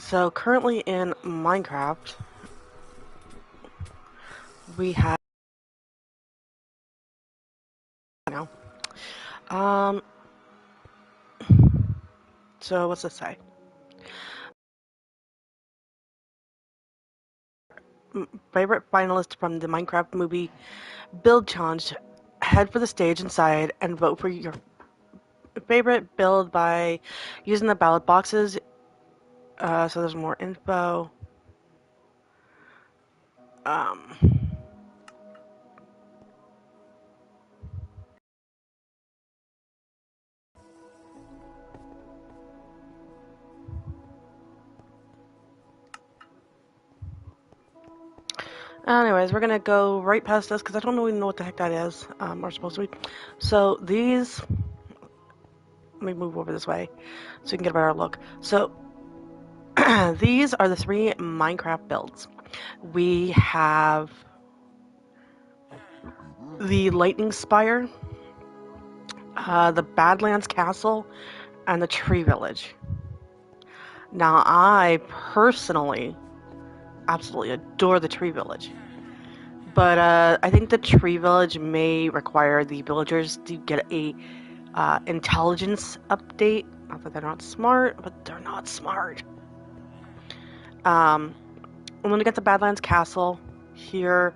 So currently in Minecraft, we have now. Um. So what's this say? Favorite finalist from the Minecraft movie build challenge. Head for the stage inside and vote for your favorite build by using the ballot boxes. So there's more info. Um. Anyways, we're gonna go right past this because I don't really know what the heck that is. Or supposed to be. So these. Let me move over this way so you can get a better look. So these are the 3 Minecraft builds. We have the Lightning Spire, the Badlands Castle, and the Tree Village. Now, I personally absolutely adore the Tree Village, but I think the Tree Village may require the villagers to get a intelligence update. Not that they're not smart, but they're not smart. I'm gonna get the Badlands Castle here.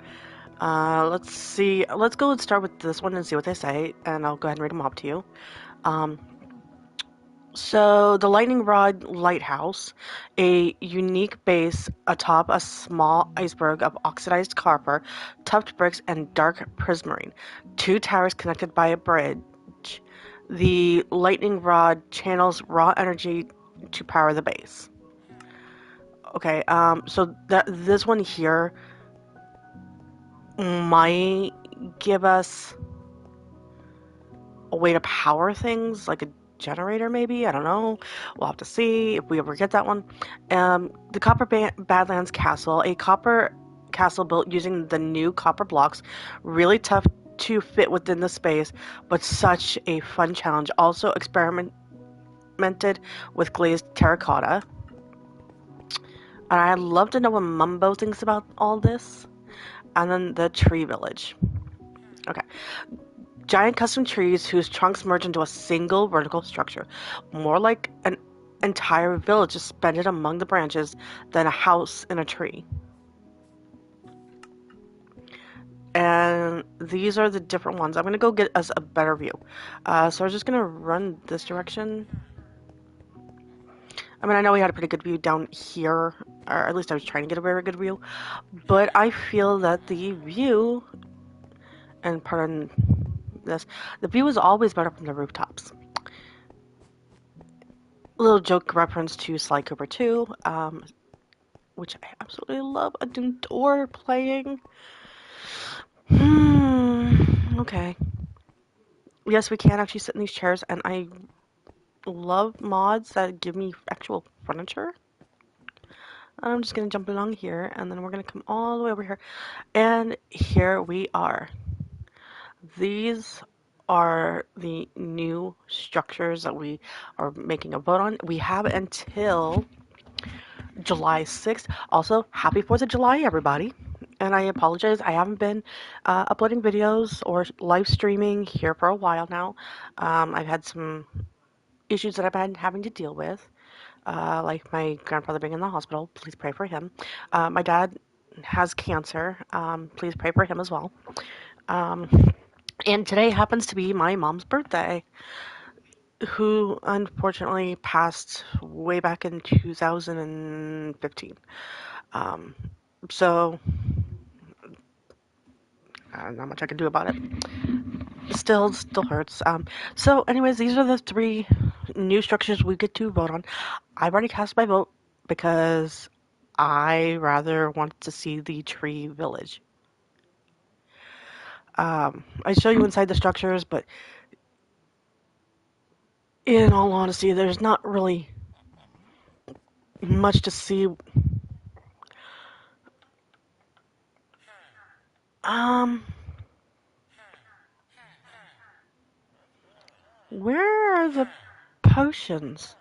Let's see. Let's go and start with this one and see what they say, and I'll go ahead and read them off to you. Um, so the Lightning Rod Lighthouse, a unique base atop a small iceberg of oxidized copper, tufted bricks, and dark prismarine. 2 towers connected by a bridge. The Lightning Rod channels raw energy to power the base. Okay, so this one here might give us a way to power things, like a generator maybe. I don't know. We'll have to see if we ever get that one. The Copper Badlands Castle, a copper castle built using the new copper blocks, really tough to fit within the space, but such a fun challenge. Also experimented with glazed terracotta. And I'd love to know what Mumbo thinks about all this. And then the Tree Village. Okay. Giant custom trees whose trunks merge into a single vertical structure, more like an entire village suspended among the branches than a house in a tree. And these are the different ones. I'm going to go get us a better view. So we're just going to run this direction. I mean, I know we had a pretty good view down here, or at least I was trying to get a very good view, but I feel that the view, and pardon this, the view is always better from the rooftops. A little joke reference to Sly Cooper 2, which I absolutely love. Adore playing. Okay. Yes, we can actually sit in these chairs, and I love mods that give me actual furniture. And I'm just gonna jump along here, and then we're gonna come all the way over here. And here we are. These are the new structures that we are making a vote on. We have until July 6th. Also, happy 4th of July, everybody. And I apologize, I haven't been uploading videos or live streaming here for a while now. I've had some issues that I've been having to deal with, like my grandfather being in the hospital. Please pray for him. My dad has cancer. Please pray for him as well. And today happens to be my mom's birthday, who unfortunately passed way back in 2015. So, not much I can do about it. Still hurts. So anyways, these are the 3 new structures we get to vote on. I've already cast my vote because I rather wanted to see the tree village. I show you inside the structures, but in all honesty, there's not really much to see. Um, where are the potions?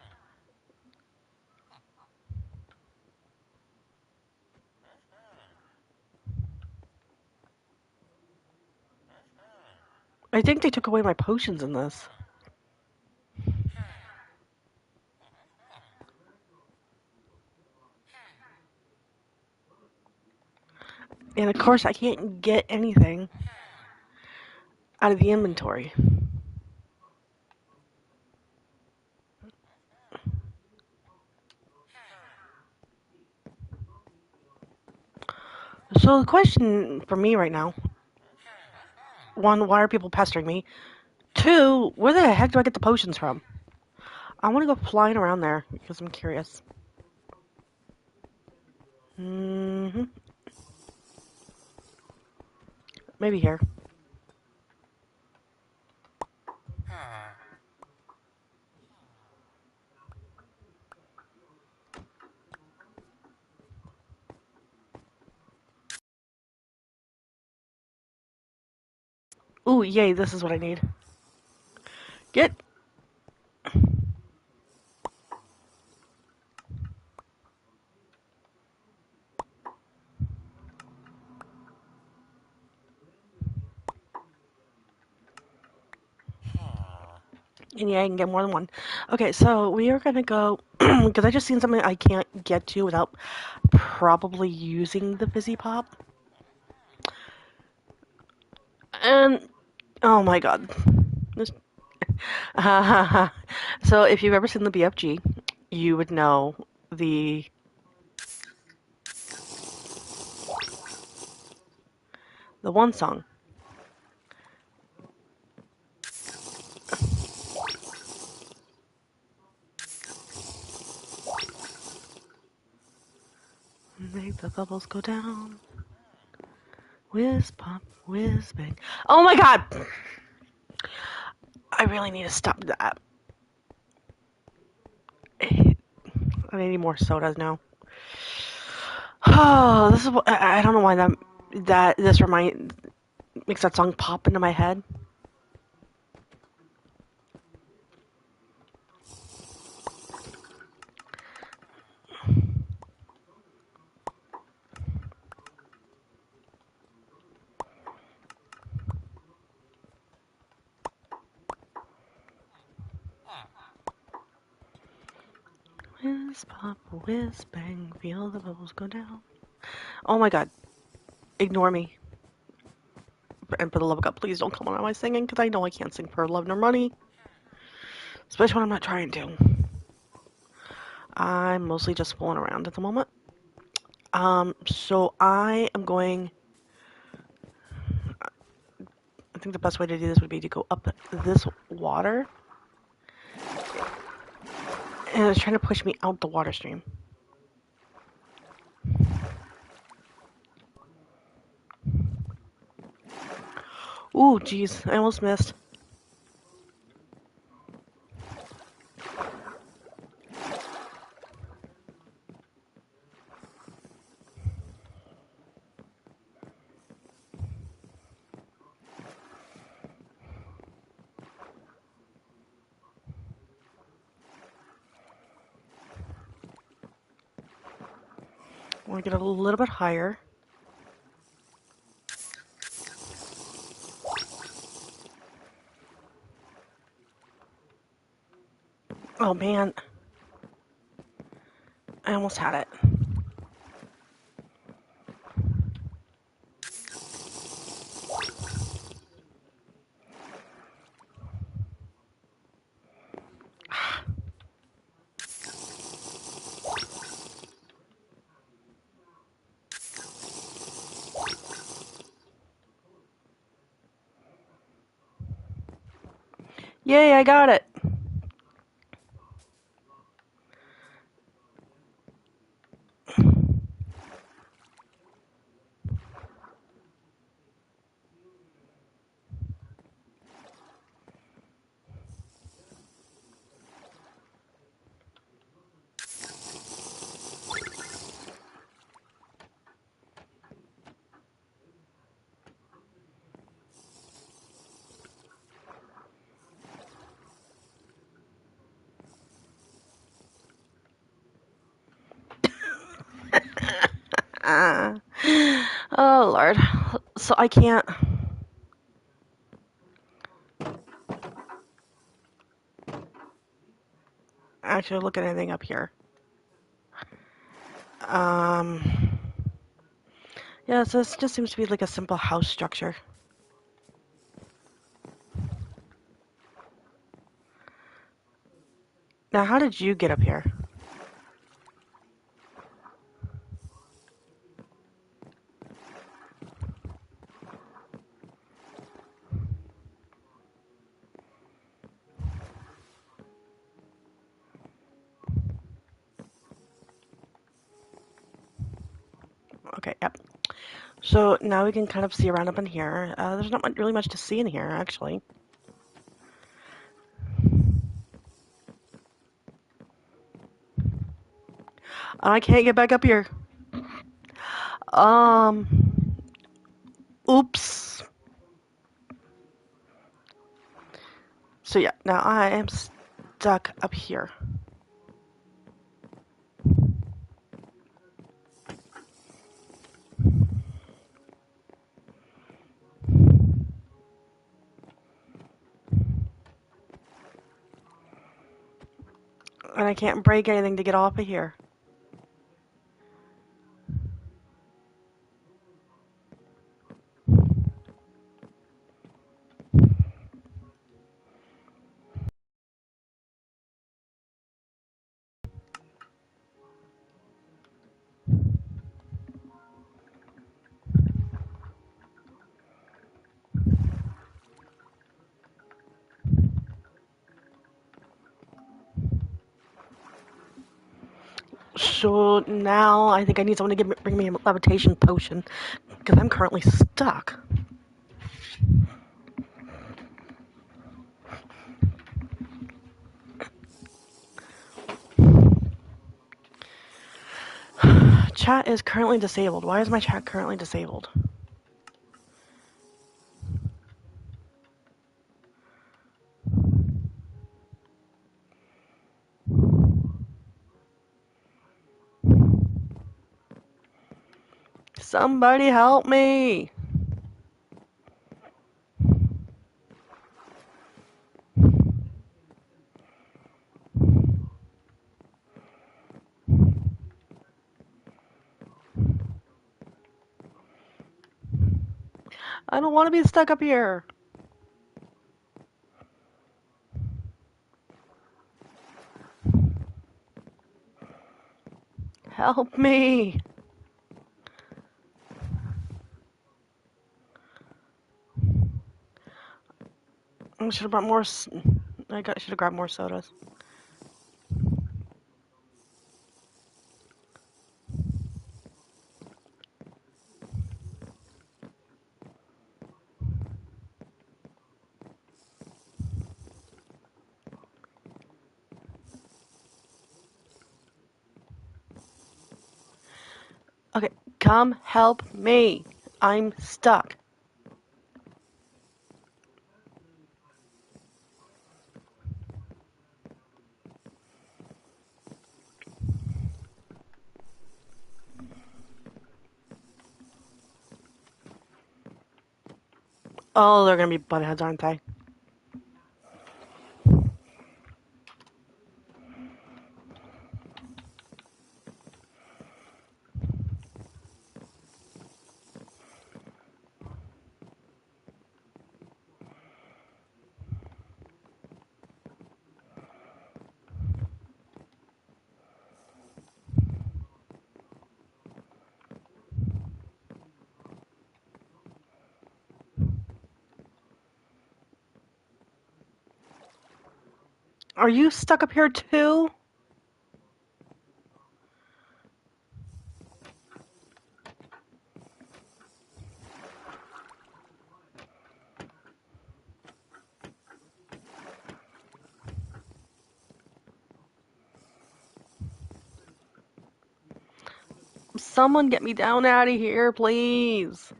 I think they took away my potions in this. And of course, I can't get anything out of the inventory. So the question for me right now, one, why are people pestering me? Two, where the heck do I get the potions from? I want to go flying around there because I'm curious. hmm Maybe here. Ooh, yay, this is what I need. Get. And yeah, I can get more than one. Okay, so we are gonna go because I just seen something I can't get to without probably using the fizzy pop. And oh my god, this. So if you've ever seen the BFG, you would know the one song. Make the bubbles go down. Whiz pop, whiz bang. Oh my god! I really need to stop that. I need more sodas now. Oh, this is what I don't know why this makes that song pop into my head. Whiz pop, whiz bang, feel the bubbles go down. Oh my god, ignore me. And for the love of God, please don't come on my singing because I know I can't sing for love nor money, especially when I'm not trying to. I'm mostly just fooling around at the moment. So I am going. I think the best way to do this would be to go up this water, and it's trying to push me out the water stream. Ooh, jeez, I almost missed. I want to get a little bit higher. Oh man, I almost had it. Yay, I got it. Oh Lord. So I can't. actually look at anything up here. Um, yeah, so this just seems to be like a simple house structure. Now, how did you get up here? Okay, yep. So now we can kind of see around up in here. There's not really much to see in here, actually. I can't get back up here. Um, oops. So yeah, now I am stuck up here. And I can't break anything to get off of here. So now I think I need someone to bring me a levitation potion because I'm currently stuck. Chat is currently disabled. Why is my chat currently disabled? Somebody help me! I don't want to be stuck up here. Help me! I should have brought more. Should have grabbed more sodas. Okay, come help me. I'm stuck. Oh, they're gonna be buttheads, aren't they? Are you stuck up here too? Someone get me down out of here, please.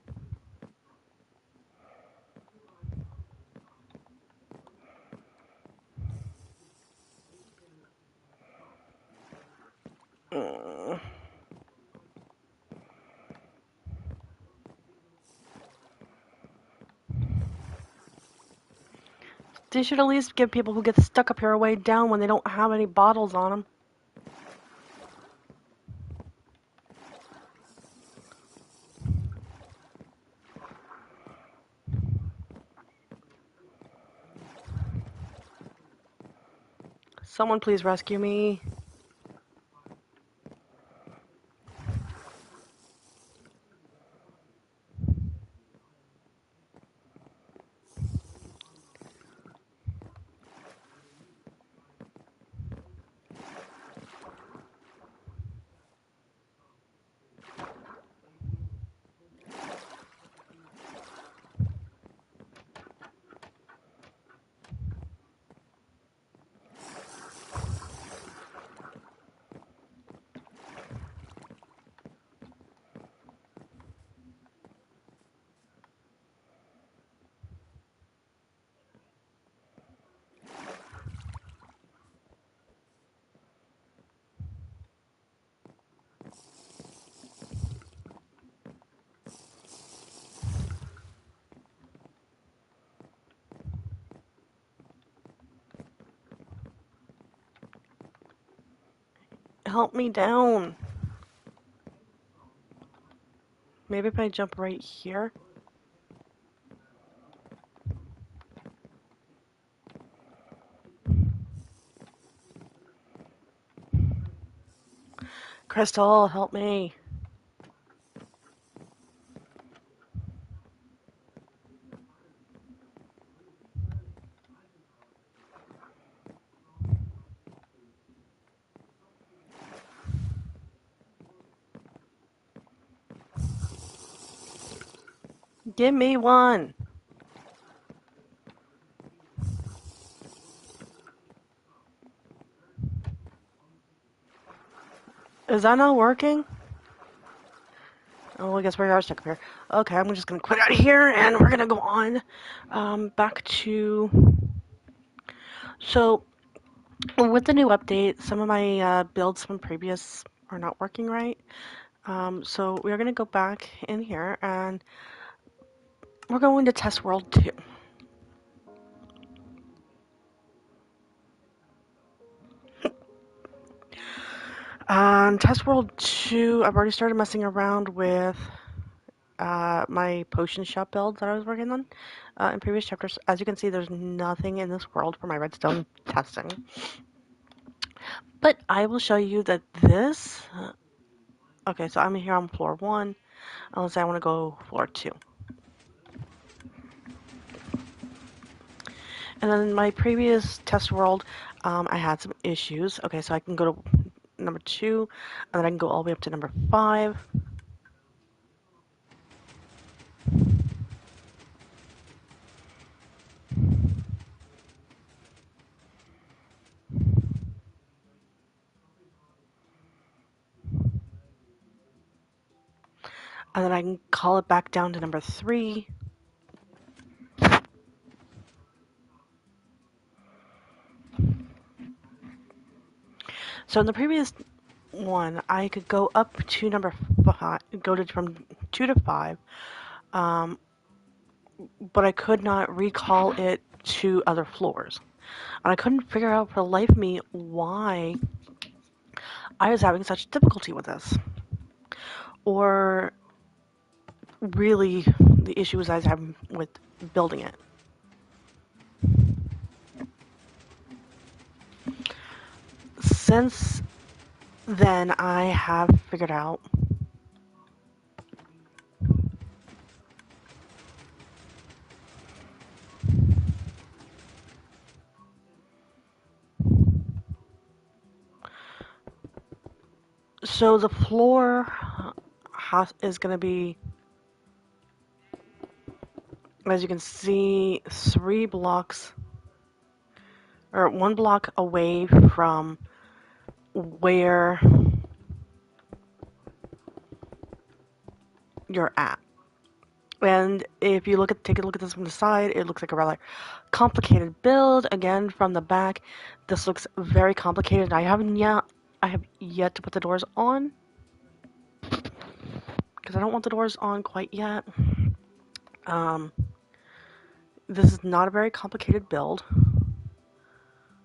Mm. They should at least give people who get stuck up here a way down when they don't have any bottles on them. Someone please rescue me. Help me down. Maybe if I jump right here. Crystal, help me. Give me one. Is that not working? Oh, I guess we are stuck up here. Okay, I'm just gonna quit out here and we're gonna go on back to. So, with the new update, some of my builds from previous are not working right. So, we're gonna go back in here and we're going to test world 2. Test world 2, I've already started messing around with my potion shop build that I was working on in previous chapters. As you can see, there's nothing in this world for my redstone testing. But I will show you that this... Okay, so I'm here on floor 1. Unless I want to go floor 2. And then in my previous test world, I had some issues. Okay, so I can go to number 2, and then I can go all the way up to number 5. And then I can call it back down to number 3. So in the previous one, I could go up to number 5, go to from 2 to 5, but I could not recall it to other floors. And I couldn't figure out for the life of me why I was having such difficulty with this. Or really the issues I was having with building it. Since then, I have figured out so the floor is going to be, as you can see, 3 blocks or 1 block away from where you're at. And if you take a look at this from the side, it looks like a rather complicated build. Again, from the back, this looks very complicated. I have yet to put the doors on because I don't want the doors on quite yet. This is not a very complicated build.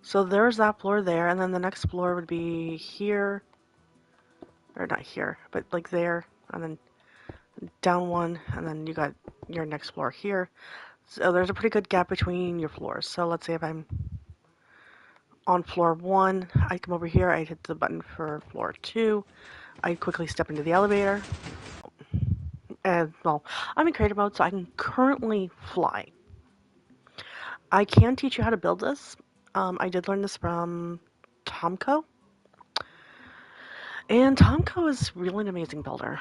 So there's that floor there, and then the next floor would be here, or not here, but like there, and then down one, and then you got your next floor here. So there's a pretty good gap between your floors. So let's say if I'm on floor 1, I come over here, I hit the button for floor 2, I quickly step into the elevator, and well, I'm in creative mode, so I can currently fly. I can teach you how to build this. I did learn this from Tomco, and Tomco is really an amazing builder.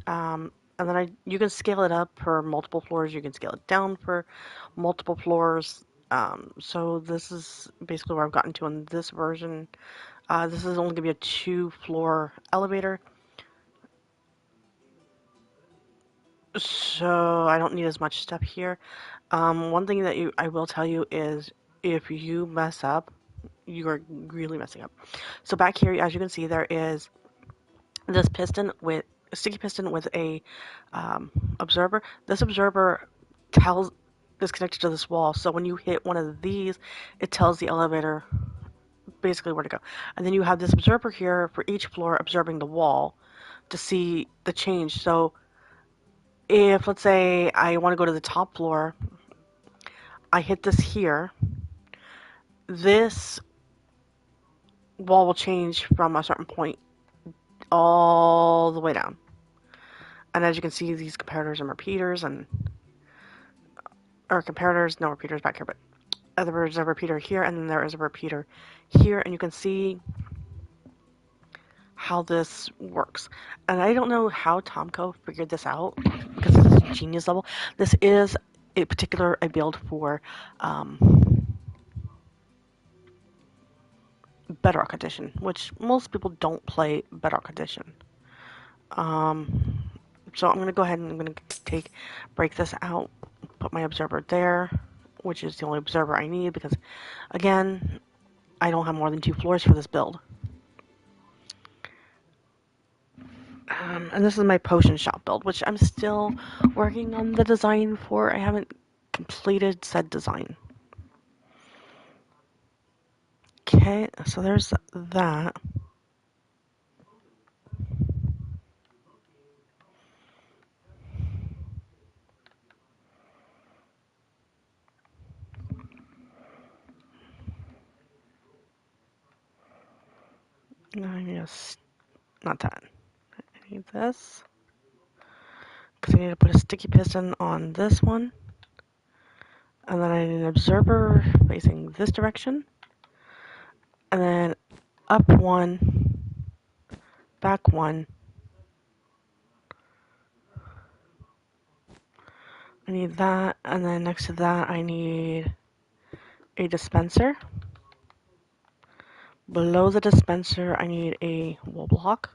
And then you can scale it up for multiple floors. You can scale it down for multiple floors. So this is basically where I've gotten to in this version. This is only going to be a 2-floor elevator. So I don't need as much stuff here. One thing that I will tell you is if you mess up, you are really messing up. So back here, as you can see, there is this piston with a sticky piston with a observer. This observer is connected to this wall. So when you hit one of these, it tells the elevator basically where to go. And then you have this observer here for each floor observing the wall to see the change. So if, let's say, I want to go to the top floor, I hit this here, this wall will change from a certain point all the way down. And as you can see, these comparators and repeaters or comparators, no repeaters back here, but there's a repeater here, and then there is a repeater here, and you can see how this works. And I don't know how Tomco figured this out, because this is genius level. This is a build for Bedrock Edition, which most people don't play Bedrock Edition. So I'm going to go ahead and I'm going to break this out, put my observer there, which is the only observer I need because, again, I don't have more than 2 floors for this build. And this is my potion shop build, which I'm still working on the design for. I haven't completed said design. Okay, so there's that. Now I need not that. I need this. Because I need to put a sticky piston on this one. And then I need an observer facing this direction. And then up 1, back 1. I need that, and then next to that I need a dispenser. Below the dispenser I need a wall block.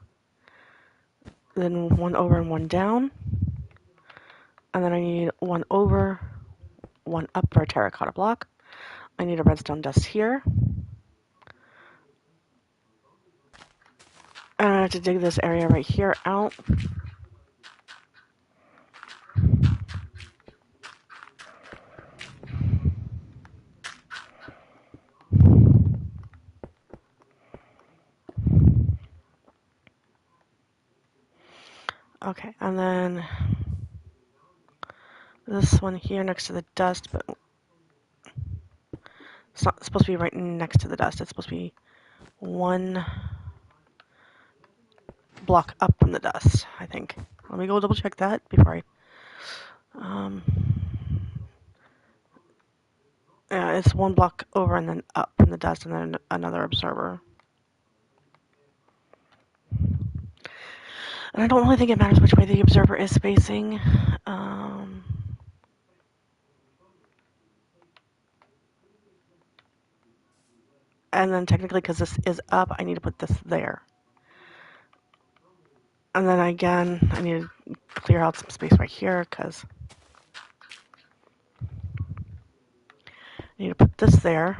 Then 1 over and 1 down. And then I need 1 over, 1 up for a terracotta block. I need a redstone dust here. And I have to dig this area right here out. Okay, and then this one here next to the dust, but it's not supposed to be right next to the dust. It's supposed to be 1 block up from the dust, I think. Let me go double check that before yeah, it's 1 block over and then up from the dust, and then another observer. And I don't really think it matters which way the observer is facing. And then technically, because this is up, I need to put this there. And then again, I need to clear out some space right here, because I need to put this there.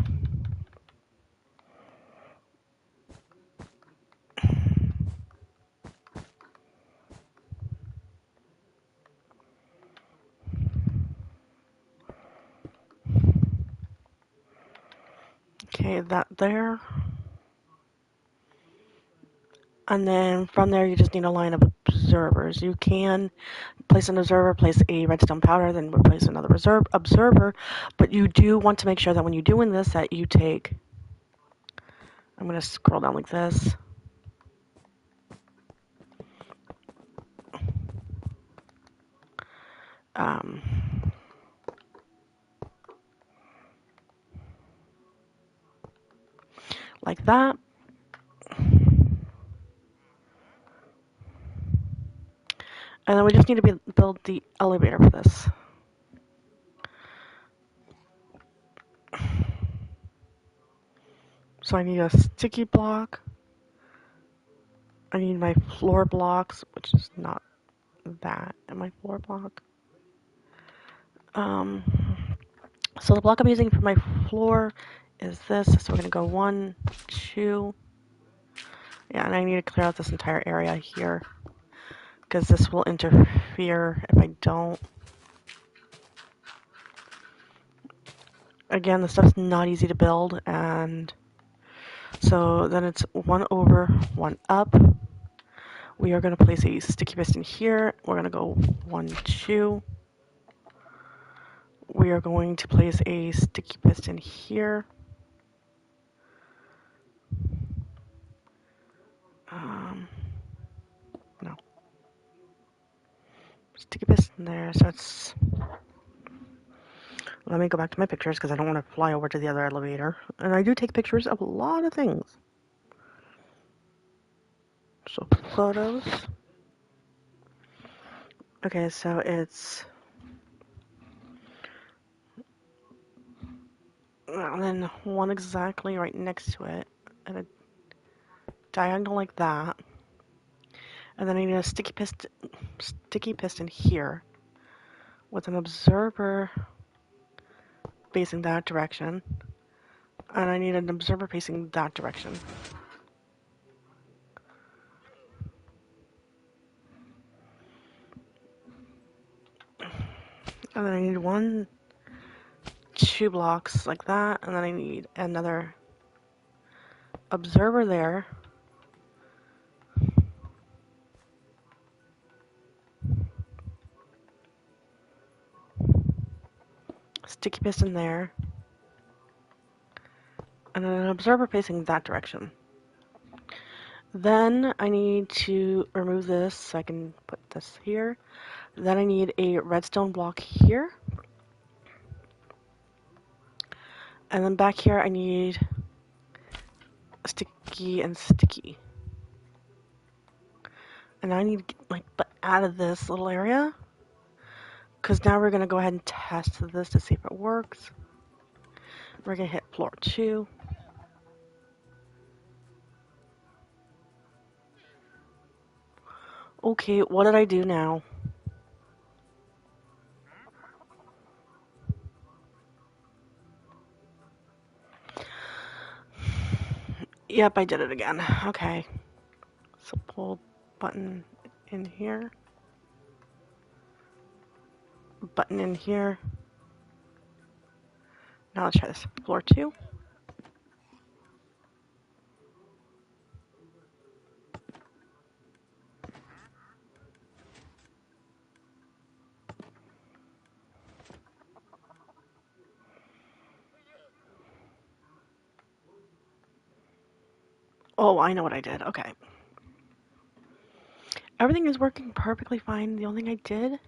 Okay, that there. And then from there, you just need a line of observers. You can place an observer, place a redstone powder, then replace another observer. But you do want to make sure that when you're doing this, that you take. I'm going to scroll down like this. Um, like that. And then we just need to build the elevator for this. So I need a sticky block. I need my floor blocks, which is not that in my floor block. So the block I'm using for my floor is this. So we're going to go 1, 2. Yeah, and I need to clear out this entire area here because this will interfere if I don't. Again, the stuff's not easy to build, and so then it's 1 over, 1 up. We are going to place a sticky piston here. We're going to go 1, 2. We are going to place a sticky piston here. No. Sticky piston there, so it's... Let me go back to my pictures because I don't want to fly over to the other elevator. And I do take pictures of a lot of things. So, photos. Okay, so it's... And then one exactly right next to it. And a diagonal like that. And then I need a sticky piston here. With an observer facing that direction. And I need an observer facing that direction. And then I need 1, 2 blocks like that. And then I need another observer there. Sticky piston there. And an observer facing that direction. Then I need to remove this so I can put this here. Then I need a redstone block here. And then back here I need sticky and sticky. And I need to get out of this little area. Because now we're going to go ahead and test this to see if it works. We're going to hit floor 2. Okay, what did I do now? Yep, I did it again. Okay. So pull button in here. Button in here. Now let's try this. Floor 2. Oh, I know what I did. Okay. Everything is working perfectly fine. The only thing I did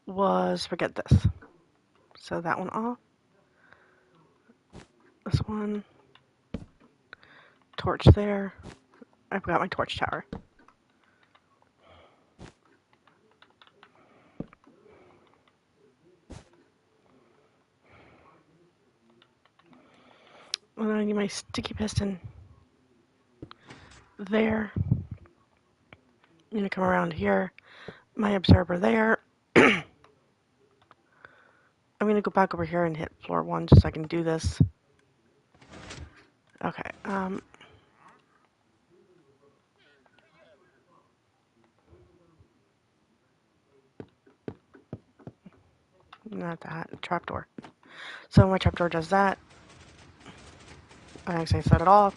was forget this. So that one off. This one. Torch there. I forgot my torch tower. And then I need my sticky piston there. I'm gonna come around here. My observer there. I'm gonna go back over here and hit floor 1 just so I can do this. Okay, not that. Trapdoor. So my trapdoor does that. I actually set it off.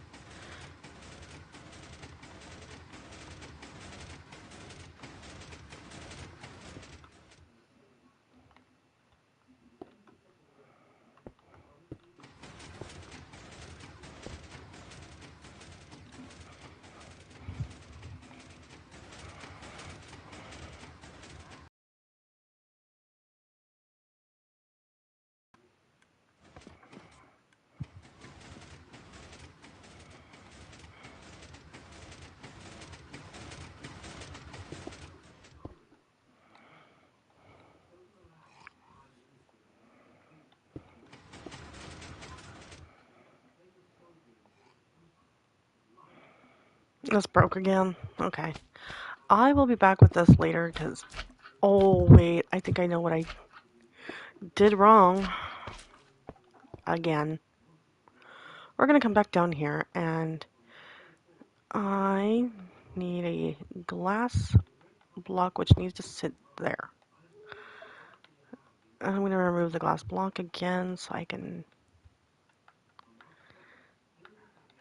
This broke again. Okay. I will be back with this later because. Oh, wait. I think I know what I did wrong. Again. We're going to come back down here and I need a glass block which needs to sit there. I'm going to remove the glass block again so I can,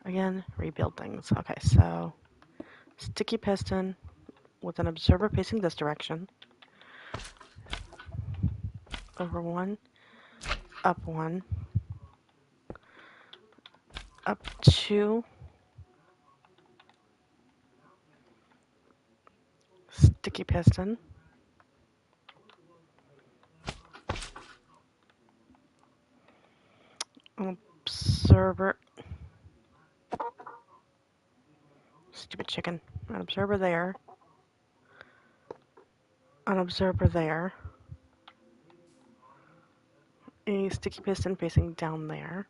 again, rebuild things. Okay, so sticky piston with an observer facing this direction. Over one, up two, sticky piston. Observer. Stupid chicken. An observer there. An observer there. A sticky piston facing down there.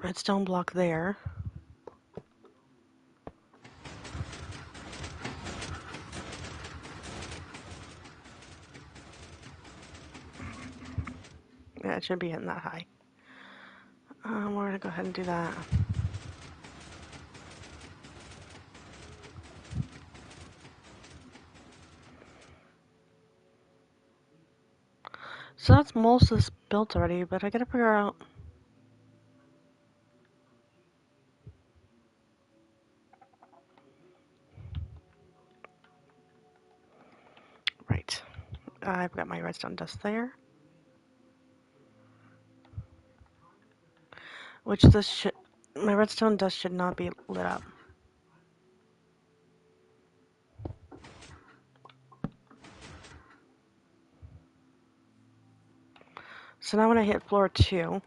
Redstone block there. Yeah, it should be hitting that high. We're gonna go ahead and do that. So that's most of this built already, but I gotta figure out. Right. I've got my redstone dust there. Which this should. My redstone dust should not be lit up. So now when I hit floor 2,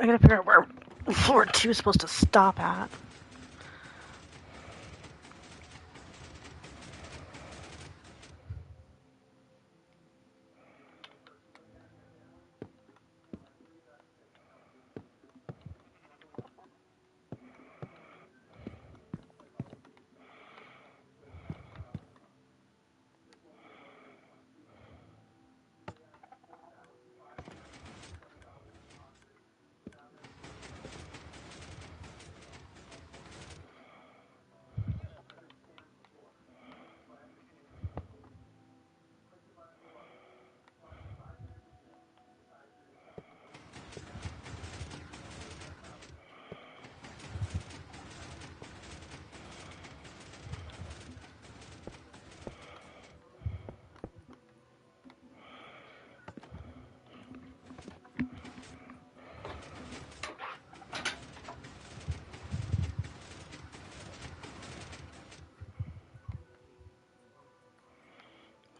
I gotta figure out where floor 2 is supposed to stop at.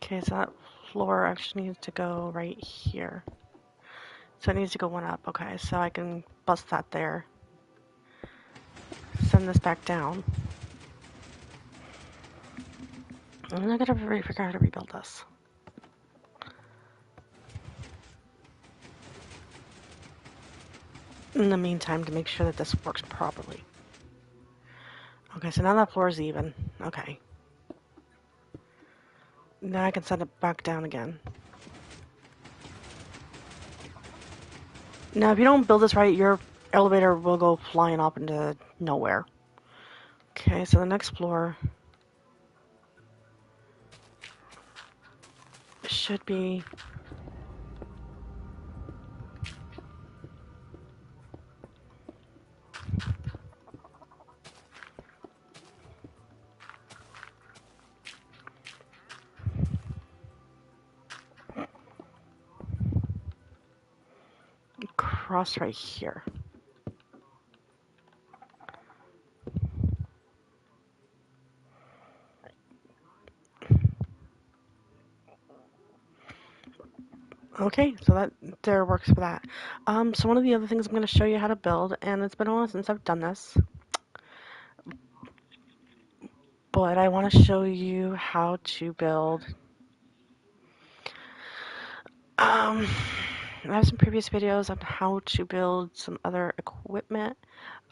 Okay, so that floor actually needs to go right here. So it needs to go one up. Okay, so I can bust that there. Send this back down. And I gotta figure out how to rebuild this. in the meantime to make sure that this works properly. Okay, so now that floor is even. Okay. Now I can set it back down again. Now, if you don't build this right, your elevator will go flying off into nowhere. Okay, so the next floor should be... cross right here. Okay, so that there works for that. So one of the other things I'm going to show you how to build, and it's been a while since I've done this, but I want to show you how to build. I have some previous videos on how to build some other equipment.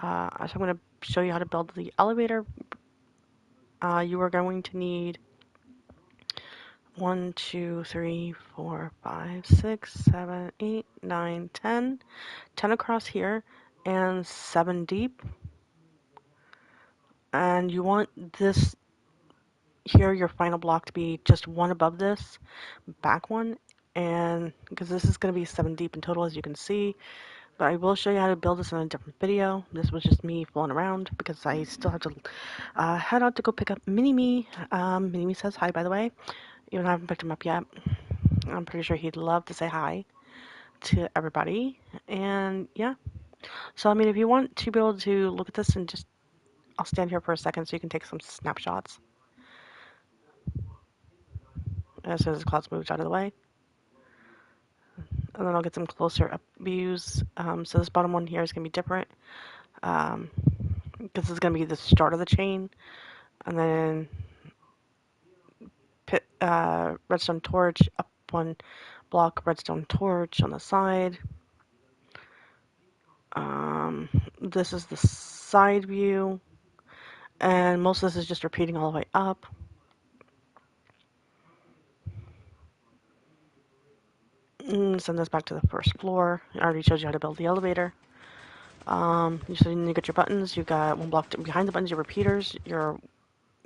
So I'm going to show you how to build the elevator. You are going to need 1, 2, 3, 4, 5, 6, 7, 8, 9, 10. 10 across here and 7 deep. And you want this here, your final block, to be just one above this back one. And because this is going to be 7 deep in total, as you can see. But I will show you how to build this in a different video. This was just me fooling around because I still have to head out to go pick up Mini-Me. Mini-Me says hi, by the way. Even though I haven't picked him up yet. I'm pretty sure he'd love to say hi to everybody. And yeah. So, I mean, if you want to be able to look at this and just... I'll stand here for a second so you can take some snapshots. As soon as the clouds moved out of the way. And then I'll get some closer up views. So this bottom one here is going to be different. Because this is going to be the start of the chain. And then redstone torch, up one block, redstone torch on the side. This is the side view. And most of this is just repeating all the way up. Send this back to the first floor. I already showed you how to build the elevator. So you got your buttons, you got one block behind the buttons, your repeaters, your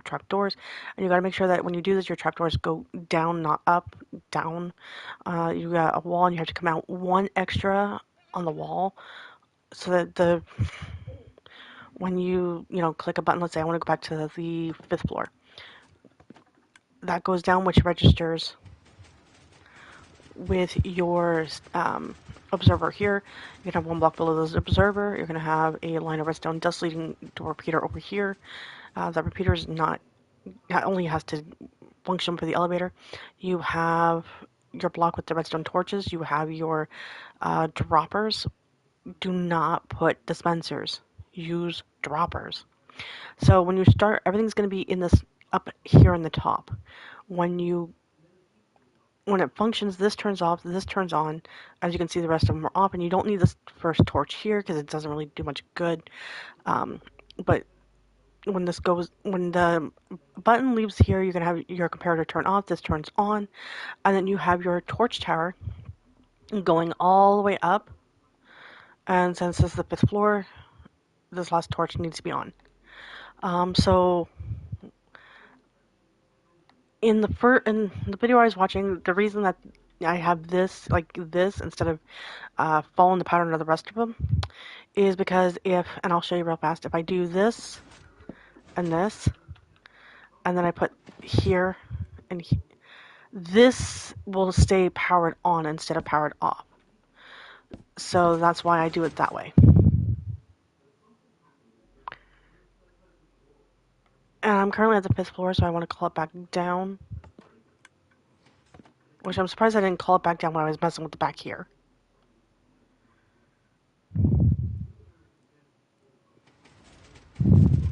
trapdoors, and you got to make sure that when you do this, your trapdoors go down, not up, down. You got a wall, and you have to come out one extra on the wall, so that when you click a button, let's say I want to go back to the 5th floor, that goes down, which registers with your observer here. You can have one block below this observer. You're going to have a line of redstone dust leading to a repeater over here. That repeater is not only has to function for the elevator. You have your block with the redstone torches. You have your droppers. Do not put dispensers. Use droppers. So when you start, everything's going to be in this up here in the top. When it functions, this turns off, this turns on. As you can see, the rest of them are off, and you don't need this first torch here because it doesn't really do much good. But when the button leaves here, you're gonna have your comparator turn off. This turns on, and then you have your torch tower going all the way up. And since this is the 5th floor, this last torch needs to be on. So in the video I was watching, the reason that I have this like this instead of following the pattern of the rest of them is because and I'll show you real fast, if I do this and this, and then I put here and this will stay powered on instead of powered off. So that's why I do it that way. And I'm currently at the 5th floor, so I want to call it back down. Which I'm surprised I didn't call it back down when I was messing with the back here.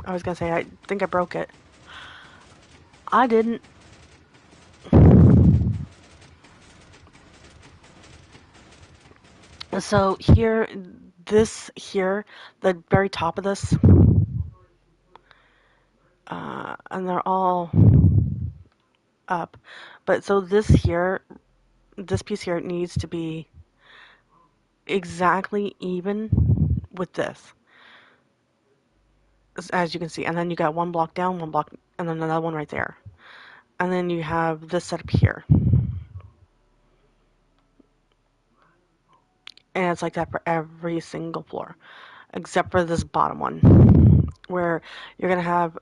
I was gonna say, I think I broke it. I didn't. So here, this here, the very top of this, and they're all up. But so this here, this piece here needs to be exactly even with this, as you can see. And then you got one block down, one block, and then another one right there. And then you have this set up here. And it's like that for every single floor, except for this bottom one, where you're going to have,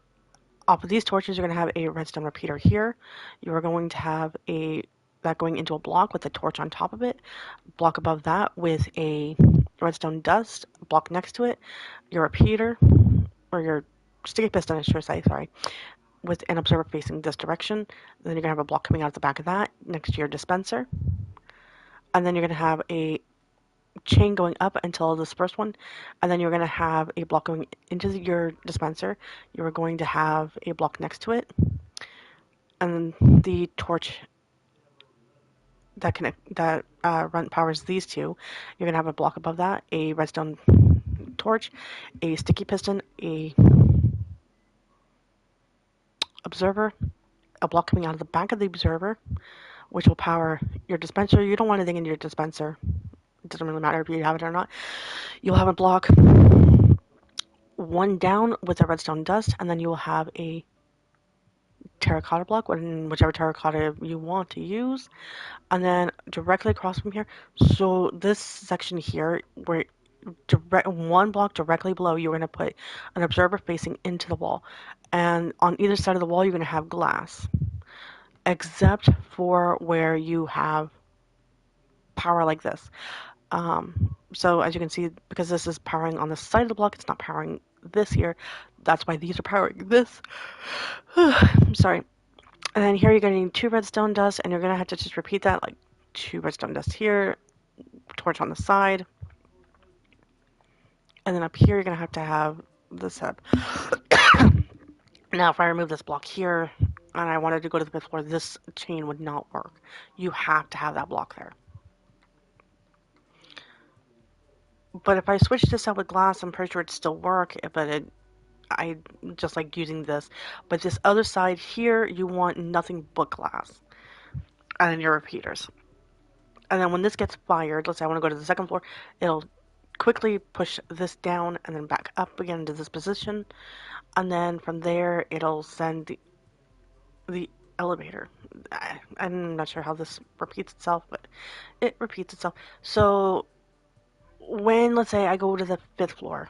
off of these torches, you're going to have a redstone repeater here. You're going to have that going into a block with a torch on top of it, block above that with a redstone dust, block next to it, your repeater, or your sticky piston, I should say, sorry, with an observer facing this direction. Then you're going to have a block coming out the back of that next to your dispenser. And then you're going to have a chain going up until this first one, and then you're going to have a block going into your dispenser. You're going to have a block next to it, and the torch that powers these two. You're going to have a block above that, a redstone torch, a sticky piston, a observer, a block coming out of the back of the observer, which will power your dispenser. You don't want anything in your dispenser. It doesn't really matter if you have it or not. You'll have a block one down with a redstone dust, and then you will have a terracotta block, whichever terracotta you want to use, and then directly across from here. So this section here, where one block directly below, you're going to put an observer facing into the wall, and on either side of the wall, you're going to have glass, except for where you have power like this. So as you can see, because this is powering on the side of the block, it's not powering this here. That's why these are powering this. I'm sorry. And then here you're going to need 2 redstone dust, and you're going to have to just repeat that, like 2 redstone dust here, torch on the side. And then up here you're going to have this up. Now if I remove this block here, and I wanted to go to the 5th floor, this chain would not work. You have to have that block there. But if I switch this out with glass, I'm pretty sure it'd still work, but I just like using this. But this other side here, you want nothing but glass. And then your repeaters. And then when this gets fired, let's say I want to go to the 2nd floor, it'll quickly push this down and then back up again into this position. And then from there, it'll send the elevator. I'm not sure how this repeats itself, but it repeats itself. So when, let's say, I go to the 5th floor,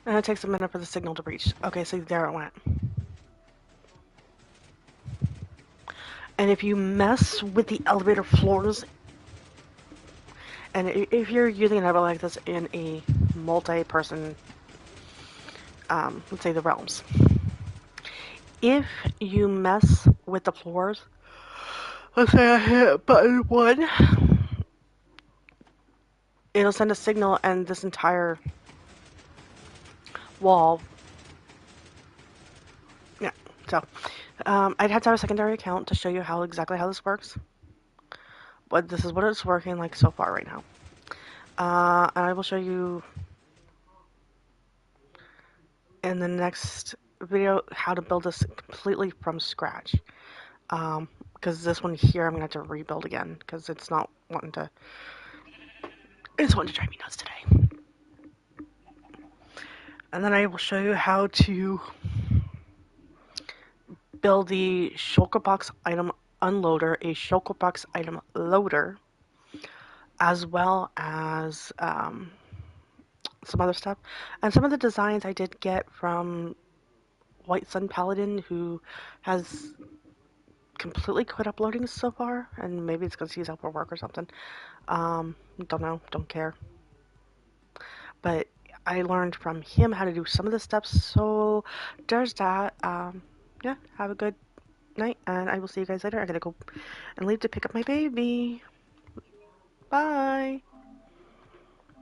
and it takes a minute for the signal to reach. Okay, so there it went. And if you mess with the elevator floors, and if you're using an elevator like this in a multi-person, let's say the realms, if you mess with the floors, let's say I hit button 1, it'll send a signal and this entire wall. Yeah, so I'd have to have a secondary account to show you exactly how this works. But this is what it's working like so far right now. And I will show you in the next video how to build this completely from scratch. Because this one here I'm going to have to rebuild again because it's not wanting to... It's wanting to drive me nuts today. And then I will show you how to build the shulker box item unloader, a shulker box item loader, as well as some other stuff. And some of the designs I did get from White Sun Paladin, who has completely quit uploading so far, and maybe it's because he's out for work or something. Don't know, don't care. But I learned from him how to do some of the steps, so there's that. Yeah, have a good night, and I will see you guys later. I gotta go and leave to pick up my baby. Bye!